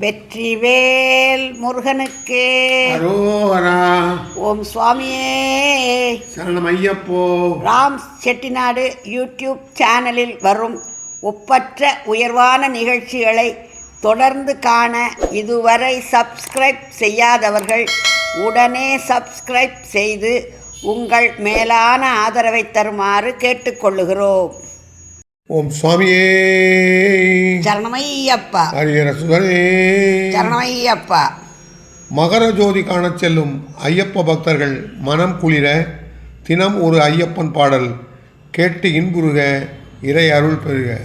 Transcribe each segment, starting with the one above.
வெற்றிவேல் முருகனுக்கு அரோகரா. ஓம் சுவாமியே சரணம் ஐயப்போ. ராம் செட்டிநாடு யூடியூப் சேனலில் வரும் ஒப்பற்ற உயர்வான நிகழ்ச்சிகளை தொடர்ந்து காண இதுவரை சப்ஸ்கிரைப் செய்யாதவர்கள் உடனே சப்ஸ்கிரைப் செய்து உங்கள் மேலான ஆதரவை தருமாறு கேட்டுக்கொள்ளுகிறோம். ஓம் சுவாமியே சரணமையப்பா. ஹரிஹர சுதனே சரணமையப்பா. மகர ஜோதி காணச் செல்லும் ஐயப்ப பக்தர்கள் மனம் குளிர தினம் ஒரு ஐயப்பன் பாடல் கேட்டு இன்புறுக, இறை அருள் பெறுக.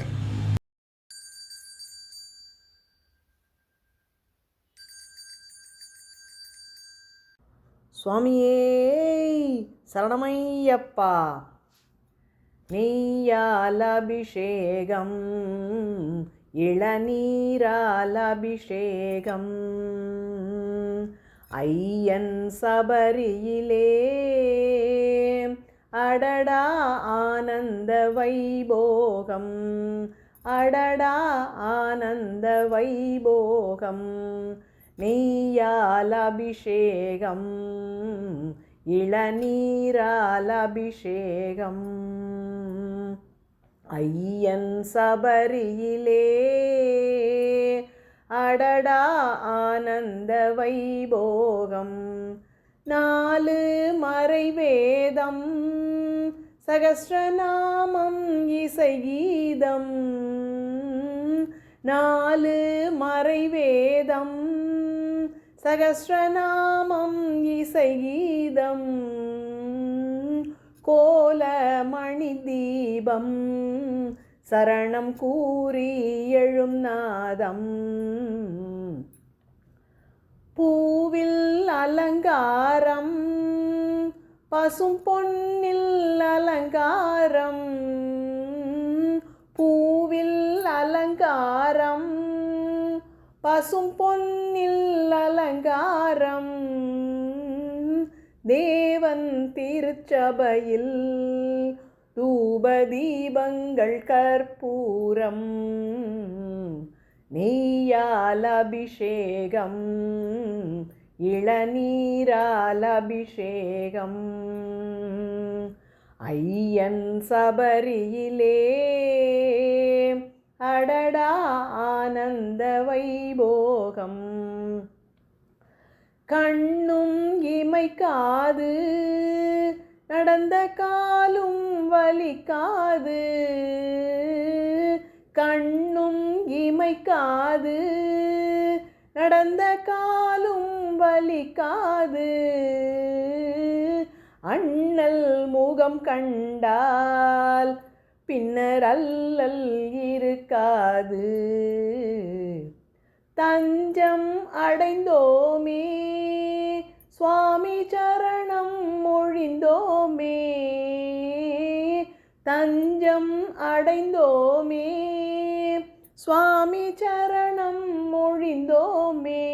சுவாமியே சரணமையப்பா. நெய்யால் அபிஷேகம், இளநீரால் அபிஷேகம், ஐயன் சபரியிலே அடடா ஆனந்த வைபோகம், அடடா ஆனந்த வைபோகம். நெய்யால் அபிஷேகம், இளநீரால் அபிஷேகம், ஐயன் சபரியிலே அடடா ஆனந்த வைபோகம். 4 மறைவேதம், சகஸ்ரநாமம் இசைகீதம், 4 மறைவேதம், சகஸ்ரநாமம் இசைகீதம், கோலமணி தீபம், சரணம் கூறி எழும் நாதம், பூவில் அலங்காரம், பசும் பொன்னில் அலங்காரம், பூவில் அலங்காரம், பசும் பொன்னில் அலங்காரம், தேவன் திருச்சபையில் தூபதீபங்கள் கற்பூரம், நெய்யால் அபிஷேகம், இளநீரால் அபிஷேகம், ஐயன் சபரியிலே அடடா ஆனந்த வைபோகம். கண்ணும் இமைக்காது, நடந்த காலும் வலிக்காது, கண்ணும் இமைக்காது, நடந்த காலும் வலிக்காது, அண்ணல் முகம் கண்டால் பின்னர் அல்லல் இருக்காது, தஞ்சம் அடைந்தோமே சுவாமி சரணம் மொழிந்தோமே, தஞ்சம் அடைந்தோமே சுவாமி சரணம் மொழிந்தோமே,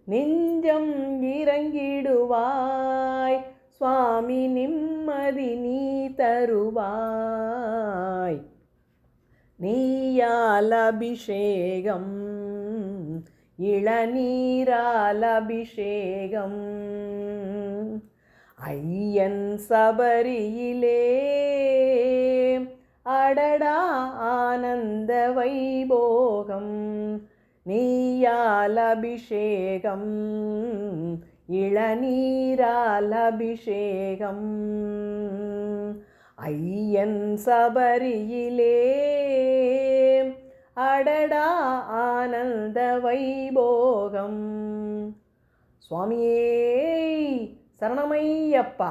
நெஞ்சம் இறங்கிடுவாய் சுவாமி, நிம்மதி நீ தருவாய். நெய்யால் அபிஷேகம், இளநீரால் அபிஷேகம், ஐயன் சபரியிலே அடடா ஆனந்த வைபோகம். நெய்யால் அபிஷேகம், இளநீரால் அபிஷேகம், ஐயன் சபரியிலே அடடா ஆனந்த வைபோகம். சுவாமியே சரணமையப்பா.